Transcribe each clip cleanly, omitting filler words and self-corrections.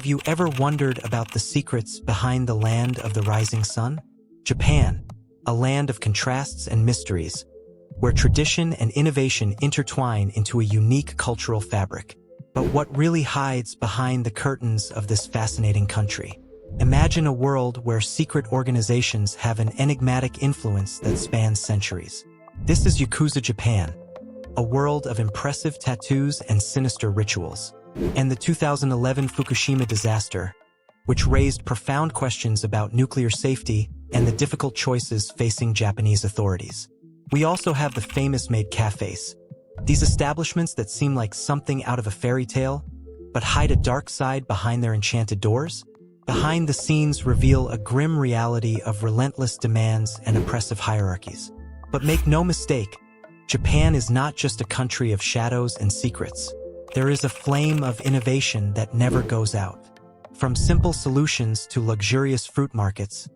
Have you ever wondered about the secrets behind the land of the rising sun? Japan, a land of contrasts and mysteries, where tradition and innovation intertwine into a unique cultural fabric. But what really hides behind the curtains of this fascinating country? Imagine a world where secret organizations have an enigmatic influence that spans centuries. This is Yakuza, Japan, a world of impressive tattoos and sinister rituals. And the 2011 Fukushima disaster, which raised profound questions about nuclear safety and the difficult choices facing Japanese authorities. We also have the famous Maid Cafés, these establishments that seem like something out of a fairy tale, but hide a dark side behind their enchanted doors. Behind the scenes reveal a grim reality of relentless demands and oppressive hierarchies. But make no mistake, Japan is not just a country of shadows and secrets. There is a flame of innovation that never goes out. From simple solutions to luxurious fruit markets,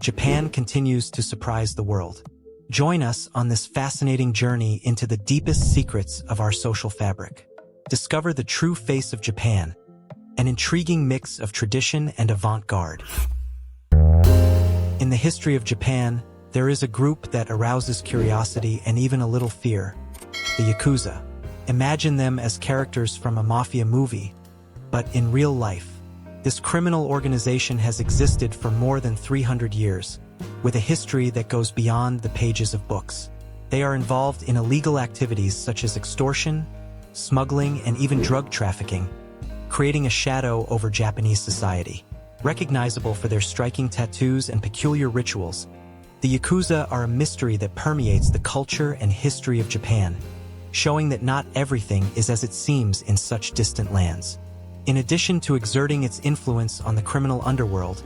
Japan continues to surprise the world. Join us on this fascinating journey into the deepest secrets of our social fabric. Discover the true face of Japan, an intriguing mix of tradition and avant-garde. In the history of Japan, there is a group that arouses curiosity and even a little fear: the Yakuza. Imagine them as characters from a mafia movie, but in real life, this criminal organization has existed for more than 300 years, with a history that goes beyond the pages of books. They are involved in illegal activities such as extortion, smuggling, and even drug trafficking, creating a shadow over Japanese society. Recognizable for their striking tattoos and peculiar rituals, the Yakuza are a mystery that permeates the culture and history of Japan, showing that not everything is as it seems in such distant lands. In addition to exerting its influence on the criminal underworld,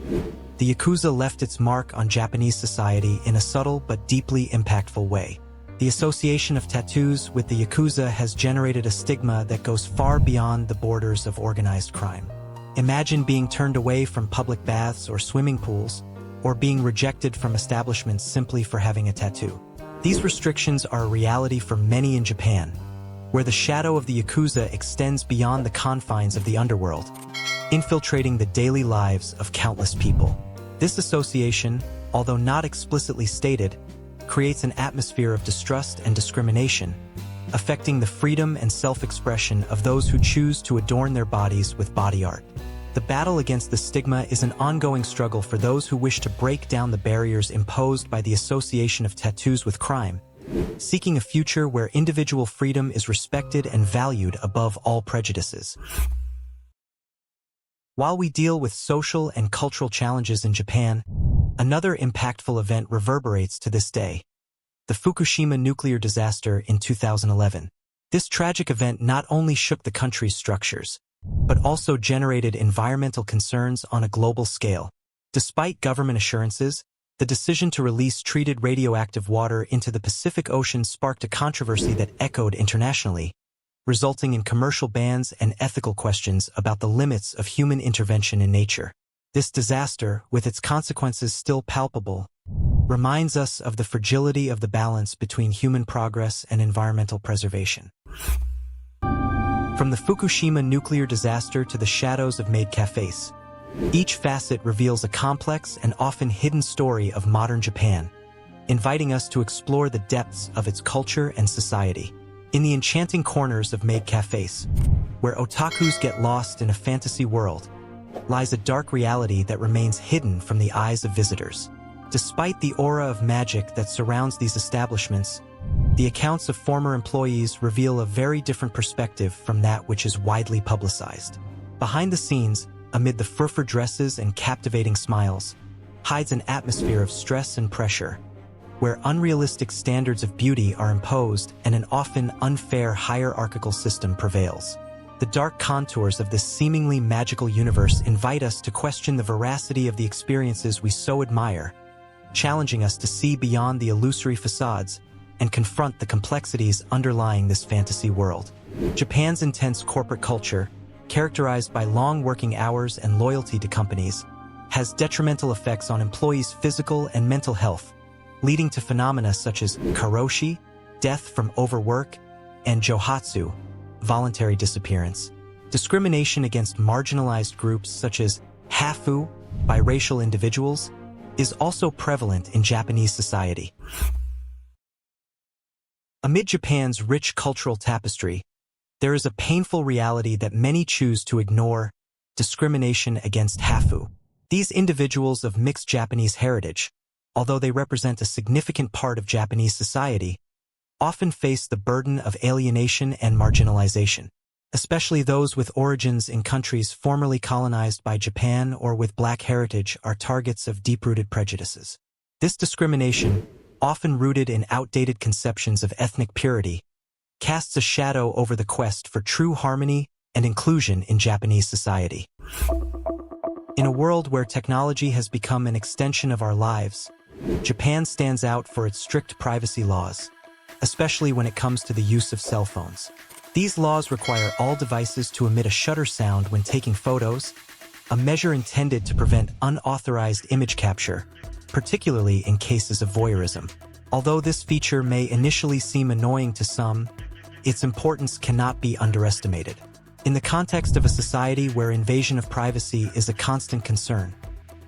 the Yakuza left its mark on Japanese society in a subtle but deeply impactful way. The association of tattoos with the Yakuza has generated a stigma that goes far beyond the borders of organized crime. Imagine being turned away from public baths or swimming pools, or being rejected from establishments simply for having a tattoo. These restrictions are a reality for many in Japan, where the shadow of the Yakuza extends beyond the confines of the underworld, infiltrating the daily lives of countless people. This association, although not explicitly stated, creates an atmosphere of distrust and discrimination, affecting the freedom and self-expression of those who choose to adorn their bodies with body art. The battle against the stigma is an ongoing struggle for those who wish to break down the barriers imposed by the association of tattoos with crime, seeking a future where individual freedom is respected and valued above all prejudices. While we deal with social and cultural challenges in Japan, another impactful event reverberates to this day: the Fukushima nuclear disaster in 2011. This tragic event not only shook the country's structures, but also generated environmental concerns on a global scale. Despite government assurances, the decision to release treated radioactive water into the Pacific Ocean sparked a controversy that echoed internationally, resulting in commercial bans and ethical questions about the limits of human intervention in nature. This disaster, with its consequences still palpable, reminds us of the fragility of the balance between human progress and environmental preservation. From the Fukushima nuclear disaster to the shadows of Maid Cafés, each facet reveals a complex and often hidden story of modern Japan, inviting us to explore the depths of its culture and society. In the enchanting corners of Maid Cafés, where otakus get lost in a fantasy world, lies a dark reality that remains hidden from the eyes of visitors. Despite the aura of magic that surrounds these establishments, the accounts of former employees reveal a very different perspective from that which is widely publicized. Behind the scenes, amid the fur dresses and captivating smiles, hides an atmosphere of stress and pressure, where unrealistic standards of beauty are imposed and an often unfair hierarchical system prevails. The dark contours of this seemingly magical universe invite us to question the veracity of the experiences we so admire, challenging us to see beyond the illusory facades and confront the complexities underlying this fantasy world. Japan's intense corporate culture, characterized by long working hours and loyalty to companies, has detrimental effects on employees' physical and mental health, leading to phenomena such as karoshi, death from overwork, and johatsu, voluntary disappearance. Discrimination against marginalized groups such as hafu, biracial individuals, is also prevalent in Japanese society. Amid Japan's rich cultural tapestry, there is a painful reality that many choose to ignore: discrimination against hafu. These individuals of mixed Japanese heritage, although they represent a significant part of Japanese society, often face the burden of alienation and marginalization. Especially those with origins in countries formerly colonized by Japan or with Black heritage are targets of deep-rooted prejudices. This discrimination, often rooted in outdated conceptions of ethnic purity, casts a shadow over the quest for true harmony and inclusion in Japanese society. In a world where technology has become an extension of our lives, Japan stands out for its strict privacy laws, especially when it comes to the use of cell phones. These laws require all devices to emit a shutter sound when taking photos, a measure intended to prevent unauthorized image capture, particularly in cases of voyeurism. Although this feature may initially seem annoying to some, its importance cannot be underestimated. In the context of a society where invasion of privacy is a constant concern,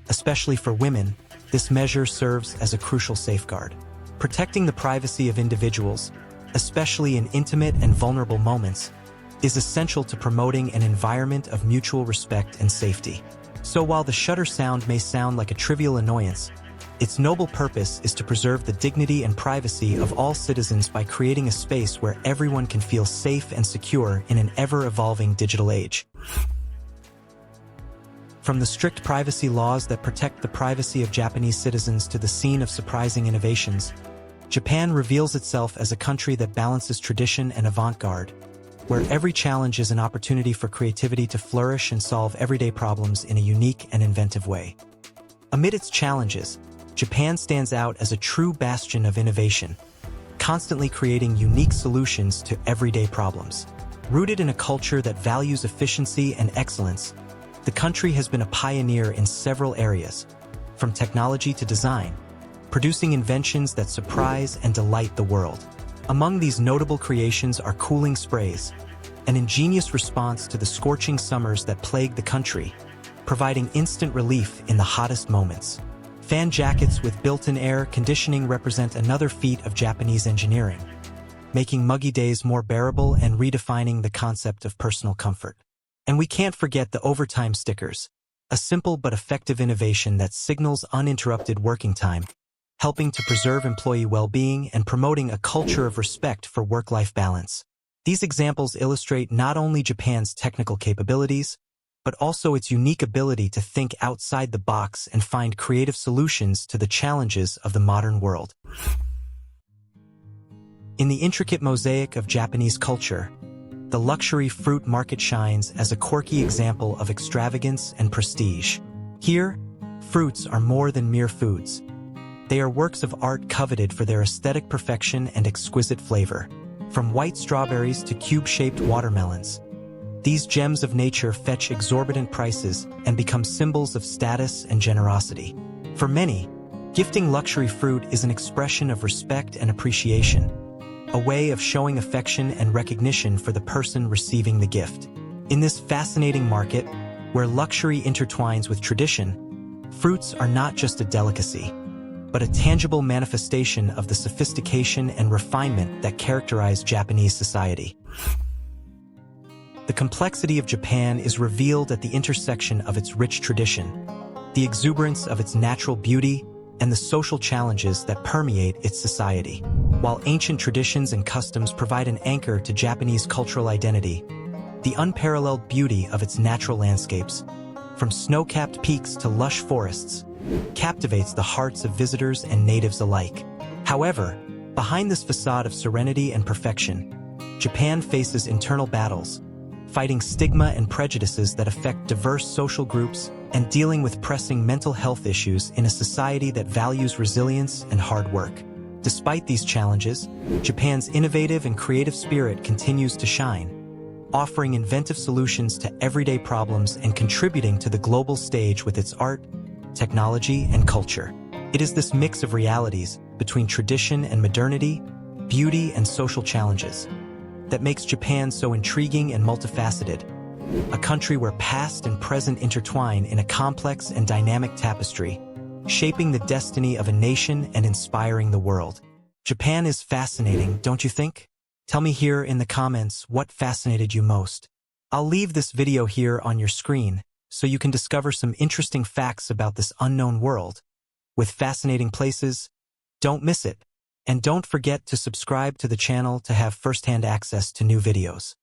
especially for women, this measure serves as a crucial safeguard. Protecting the privacy of individuals, especially in intimate and vulnerable moments, is essential to promoting an environment of mutual respect and safety. So while the shutter sound may sound like a trivial annoyance, its noble purpose is to preserve the dignity and privacy of all citizens by creating a space where everyone can feel safe and secure in an ever-evolving digital age. From the strict privacy laws that protect the privacy of Japanese citizens to the scene of surprising innovations, Japan reveals itself as a country that balances tradition and avant-garde, where every challenge is an opportunity for creativity to flourish and solve everyday problems in a unique and inventive way. Amid its challenges, Japan stands out as a true bastion of innovation, constantly creating unique solutions to everyday problems. Rooted in a culture that values efficiency and excellence, the country has been a pioneer in several areas, from technology to design, producing inventions that surprise and delight the world. Among these notable creations are cooling sprays, an ingenious response to the scorching summers that plague the country, providing instant relief in the hottest moments. Fan jackets with built-in air conditioning represent another feat of Japanese engineering, making muggy days more bearable and redefining the concept of personal comfort. And we can't forget the overtime stickers, a simple but effective innovation that signals uninterrupted working time, helping to preserve employee well-being and promoting a culture of respect for work-life balance. These examples illustrate not only Japan's technical capabilities, but also its unique ability to think outside the box and find creative solutions to the challenges of the modern world. In the intricate mosaic of Japanese culture, the luxury fruit market shines as a quirky example of extravagance and prestige. Here, fruits are more than mere foods. They are works of art coveted for their aesthetic perfection and exquisite flavor. From white strawberries to cube-shaped watermelons, these gems of nature fetch exorbitant prices and become symbols of status and generosity. For many, gifting luxury fruit is an expression of respect and appreciation, a way of showing affection and recognition for the person receiving the gift. In this fascinating market, where luxury intertwines with tradition, fruits are not just a delicacy, but a tangible manifestation of the sophistication and refinement that characterize Japanese society. The complexity of Japan is revealed at the intersection of its rich tradition, the exuberance of its natural beauty, and the social challenges that permeate its society. While ancient traditions and customs provide an anchor to Japanese cultural identity, the unparalleled beauty of its natural landscapes, from snow-capped peaks to lush forests, captivates the hearts of visitors and natives alike. However, behind this facade of serenity and perfection, Japan faces internal battles, fighting stigma and prejudices that affect diverse social groups and dealing with pressing mental health issues in a society that values resilience and hard work. Despite these challenges, Japan's innovative and creative spirit continues to shine, offering inventive solutions to everyday problems and contributing to the global stage with its art, technology, and culture. It is this mix of realities between tradition and modernity, beauty and social challenges, that makes Japan so intriguing and multifaceted, a country where past and present intertwine in a complex and dynamic tapestry, shaping the destiny of a nation and inspiring the world. Japan is fascinating, don't you think? Tell me here in the comments what fascinated you most. I'll leave this video here on your screen so you can discover some interesting facts about this unknown world. With fascinating places, don't miss it. And don't forget to subscribe to the channel to have first-hand access to new videos.